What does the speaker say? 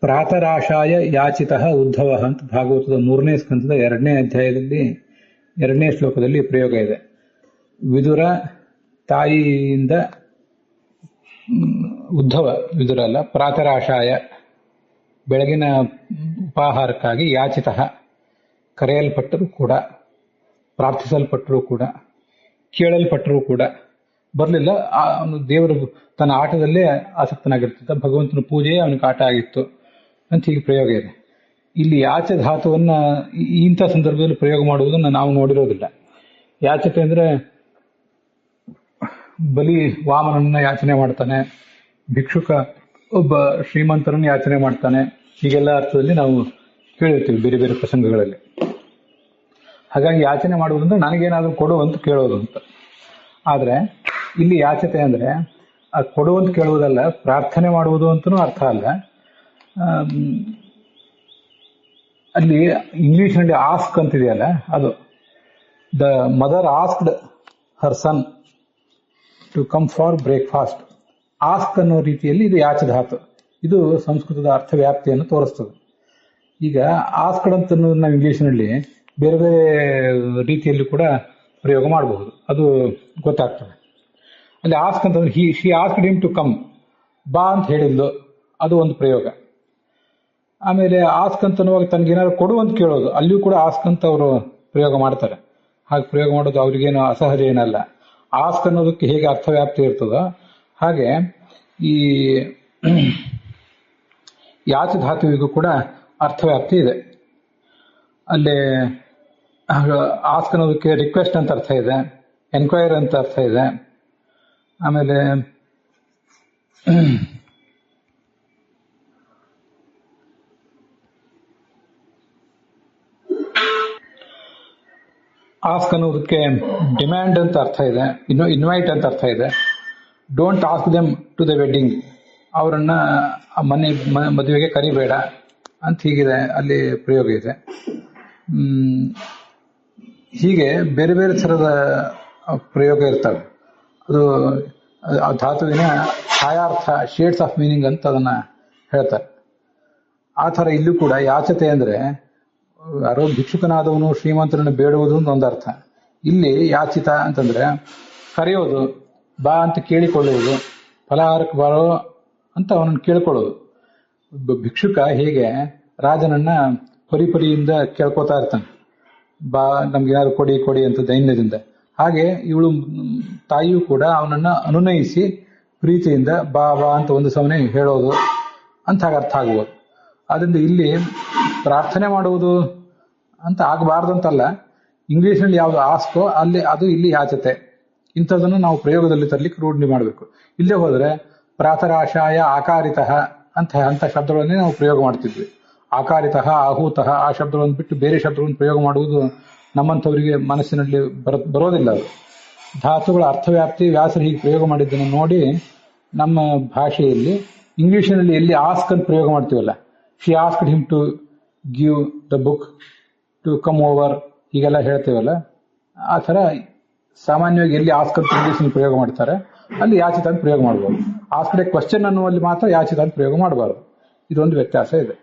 ಪ್ರಾತರಾಶಾಯ ಯಾಚಿತಃ ಉದ್ಧವ ಅಂತ ಭಾಗವತದ 3ನೇ ಸ್ಕಂದದ 2ನೇ ಅಧ್ಯಾಯದಲ್ಲಿ 2ನೇ ಶ್ಲೋಕದಲ್ಲಿ ಪ್ರಯೋಗ ಇದೆ. ವಿದುರ ತಾಯಿಯಿಂದ ವಿದುರ ಅಲ್ಲ, ಪ್ರಾತರಾಶಾಯ ಬೆಳಗಿನ ಉಪಾಹಾರಕ್ಕಾಗಿ ಯಾಚಿತಃ ಕರೆಯಲ್ಪಟ್ಟರೂ ಕೂಡ, ಪ್ರಾರ್ಥಿಸಲ್ಪಟ್ಟರೂ ಕೂಡ, ಕೇಳಲ್ಪಟ್ಟರೂ ಕೂಡ ಬರಲಿಲ್ಲ. ಅವನು ದೇವರು ತನ್ನ ಆಟದಲ್ಲೇ ಆಸಕ್ತನಾಗಿರ್ತಿದ್ದ, ಭಗವಂತನ ಪೂಜೆಯೇ ಅವನಿಗೆ ಆಟ ಆಗಿತ್ತು ಅಂತ ಹೀಗೆ ಪ್ರಯೋಗ ಇದೆ. ಇಲ್ಲಿ ಯಾಚ ಧಾತುವನ್ನ ಇಂಥ ಸಂದರ್ಭದಲ್ಲಿ ಪ್ರಯೋಗ ಮಾಡುವುದನ್ನು ನಾವು ನೋಡಿರೋದಿಲ್ಲ. ಯಾಚತೆ ಅಂದ್ರೆ ಬಲಿ ವಾಮನನ್ನ ಯಾಚನೆ ಮಾಡ್ತಾನೆ, ಭಿಕ್ಷುಕ ಒಬ್ಬ ಶ್ರೀಮಂತರನ್ನು ಯಾಚನೆ ಮಾಡ್ತಾನೆ, ಹೀಗೆಲ್ಲ ಅರ್ಥದಲ್ಲಿ ನಾವು ಕೇಳಿರ್ತೀವಿ ಬೇರೆ ಬೇರೆ ಪ್ರಸಂಗಗಳಲ್ಲಿ. ಹಾಗಾಗಿ ಯಾಚನೆ ಮಾಡುವುದಂದ್ರೆ ನನಗೇನಾದ್ರೂ ಕೊಡು ಅಂತ ಕೇಳೋದು ಅಂತ. ಆದ್ರೆ ಇಲ್ಲಿ ಯಾಚತೆ ಅಂದ್ರೆ ಕೊಡುವಂತ ಕೇಳುವುದಲ್ಲ, ಪ್ರಾರ್ಥನೆ ಮಾಡುವುದು ಅಂತನೂ ಅರ್ಥ ಅಲ್ಲ. ಅಲ್ಲಿ ಇಂಗ್ಲಿಷ್ನಲ್ಲಿ ಆಸ್ಕ್ ಅಂತಿದೆಯಲ್ಲ, ಅದು the mother asked her son to come for breakfast. Ask ಅನ್ನೋ ರೀತಿಯಲ್ಲಿ ಇದು ಯಾಚ ಧಾತು. ಇದು ಸಂಸ್ಕೃತದ ಅರ್ಥವ್ಯಾಪ್ತಿಯನ್ನು ತೋರಿಸ್ತದೆ. ಈಗ ಆಸ್ಕ್ಡ್ ಅಂತ ನಾವು ಇಂಗ್ಲಿಷ್ನಲ್ಲಿ ಬೇರೆ ಬೇರೆ ರೀತಿಯಲ್ಲಿ ಕೂಡ ಪ್ರಯೋಗ ಮಾಡಬಹುದು, ಅದು ಗೊತ್ತಾಗ್ತದೆ. ಅಲ್ಲಿ ಆಸ್ಕ್ ಅಂತಂದ್ರೆ she asked him to come, ಬಾ ಅಂತ ಹೇಳಿದ್ಲು, ಅದು ಒಂದು ಪ್ರಯೋಗ. ಆಮೇಲೆ ಆಸ್ಕ್ ಅಂತನ್ನುವಾಗ ತನಗೇನಾದ್ರು ಕೊಡು ಅಂತ ಕೇಳೋದು, ಅಲ್ಲಿಯೂ ಕೂಡ ಆಸ್ಕ್ ಅಂತ ಅವರು ಪ್ರಯೋಗ ಮಾಡ್ತಾರೆ. ಹಾಗೆ ಪ್ರಯೋಗ ಮಾಡೋದು ಅವ್ರಿಗೇನು ಅಸಹಜ ಏನಲ್ಲ. ಆಸ್ಕ್ ಅನ್ನೋದಕ್ಕೆ ಹೇಗೆ ಅರ್ಥವ್ಯಾಪ್ತಿ ಇರ್ತದೋ ಹಾಗೆ ಈ ಯಾಚ ಧಾತುವಿಗೂ ಕೂಡ ಅರ್ಥವ್ಯಾಪ್ತಿ ಇದೆ. ಅಲ್ಲಿ ಆಸ್ಕ್ ಅನ್ನೋದಕ್ಕೆ ರಿಕ್ವೆಸ್ಟ್ ಅಂತ ಅರ್ಥ ಇದೆ, ಎನ್ಕ್ವೈರ್ ಅಂತ ಅರ್ಥ ಇದೆ. ಆಮೇಲೆ ಆಸ್ಕ್ ಅನ್ನೋದಕ್ಕೆ ಡಿಮ್ಯಾಂಡ್ ಅಂತ ಅರ್ಥ ಇದೆ, ಇನ್ವೈಟ್ ಅಂತ ಅರ್ಥ ಇದೆ. Don't ask them to the wedding, ಅವರನ್ನ ಮದುವೆಗೆ ಕರಿಬೇಡ ಅಂತ ಹೀಗಿದೆ, ಅಲ್ಲಿ ಪ್ರಯೋಗ ಇದೆ. ಹೀಗೆ ಬೇರೆ ಬೇರೆ ಥರದ ಪ್ರಯೋಗ ಇರ್ತವೆ. ಅದು ಆ ಧಾತುವಿನ ಛಾಯಾರ್ಥ, ಶೇಡ್ಸ್ ಆಫ್ ಮೀನಿಂಗ್ ಅಂತ ಅದನ್ನ ಹೇಳ್ತಾರೆ. ಆ ಥರ ಇಲ್ಲೂ ಕೂಡ ಯಾಚತೆ ಅಂದ್ರೆ ಯಾರೋ ಭಿಕ್ಷುಕನಾದವನು ಶ್ರೀಮಂತರನ್ನು ಬೇಡುವುದು ಅಂತ ಒಂದು ಅರ್ಥ. ಇಲ್ಲಿ ಯಾಚಿತ ಅಂತಂದ್ರೆ ಕರೆಯೋದು, ಬಾ ಅಂತ ಕೇಳಿಕೊಳ್ಳುವುದು, ಫಲಹಾರಕ್ಕೆ ಬಾರೋ ಅಂತ ಅವನನ್ನು ಕೇಳ್ಕೊಳ್ಳೋದು. ಭಿಕ್ಷುಕ ಹೇಗೆ ರಾಜನನ್ನ ಪರಿಪರಿಯಿಂದ ಕೇಳ್ಕೊತಾ ಇರ್ತಾನೆ, ಬಾ ನಮ್ಗೆ ಏನಾದ್ರು ಕೊಡಿ ಕೊಡಿ ಅಂತ ದೈನ್ಯದಿಂದ, ಹಾಗೆ ಇವಳು ತಾಯಿಯೂ ಕೂಡ ಅವನನ್ನ ಅನುನಯಿಸಿ ಪ್ರೀತಿಯಿಂದ ಬಾ ಬಾ ಅಂತ ಒಂದು ಸಮನೆ ಹೇಳೋದು ಅಂತ ಹಾಗೆ ಅರ್ಥ ಆಗ್ಬೋದು. ಆದ್ರಿಂದ ಇಲ್ಲಿ ಪ್ರಾರ್ಥನೆ ಮಾಡುವುದು ಅಂತ ಆಗಬಾರ್ದು ಅಂತಲ್ಲ, ಇಂಗ್ಲಿಷ್ನಲ್ಲಿ ಯಾವುದು ಆಸ್ಕೋ ಅಲ್ಲಿ ಅದು ಇಲ್ಲಿ ಯಾಚತೆ. ಇಂಥದನ್ನು ನಾವು ಪ್ರಯೋಗದಲ್ಲಿ ತರಲಿಕ್ಕೆ ರೂಢಿ ಮಾಡಬೇಕು. ಇಲ್ಲೇ ಹೋದ್ರೆ ಪ್ರಾತರಾಶಾಯ ಆಕಾರಿತಃ ಅಂತ ಶಬ್ದಗಳನ್ನೇ ನಾವು ಪ್ರಯೋಗ ಮಾಡ್ತಿದ್ವಿ. ಆಕಾರಿತಃ, ಆಹೂತಃ ಆ ಶಬ್ದಗಳನ್ನು ಬಿಟ್ಟು ಬೇರೆ ಶಬ್ದಗಳನ್ನು ಪ್ರಯೋಗ ಮಾಡುವುದು ನಮ್ಮಂಥವರಿಗೆ ಮನಸ್ಸಿನಲ್ಲಿ ಬರೋದಿಲ್ಲ. ಅದು ಧಾತುಗಳ ಅರ್ಥವ್ಯಾಪ್ತಿ ವ್ಯಾಸರು ಹೀಗೆ ಪ್ರಯೋಗ ಮಾಡಿದ್ದನ್ನು ನೋಡಿ ನಮ್ಮ ಭಾಷೆಯಲ್ಲಿ ಇಂಗ್ಲಿಷಿನಲ್ಲಿ ಎಲ್ಲಿ ಆಸ್ಕ್ ಅಂತ ಪ್ರಯೋಗ ಮಾಡ್ತೀವಲ್ಲ, she asked him to give the book to come over, ಹೀಗೆಲ್ಲ ಹೇಳ್ತೇವಲ್ಲ, ಆ ಥರ ಸಾಮಾನ್ಯವಾಗಿ ಎಲ್ಲಿ ಆಸ್ಕ್ ಅಂತ ಇಂಗ್ಲಿಷ್ ಪ್ರಯೋಗ ಮಾಡ್ತಾರೆ ಅಲ್ಲಿ ಯಾಚಿತ ಅಂತ ಪ್ರಯೋಗ ಮಾಡ್ಬೋದು. ಆಸ್ಕ್ಡ್ ಎ ಕ್ವಶನ್ ಅನ್ನುವಲ್ಲಿ ಮಾತ್ರ ಯಾಚಿತ ಅಂತ ಪ್ರಯೋಗ ಮಾಡಬಾರ್ದು. ಇದೊಂದು ವ್ಯತ್ಯಾಸ ಇದೆ.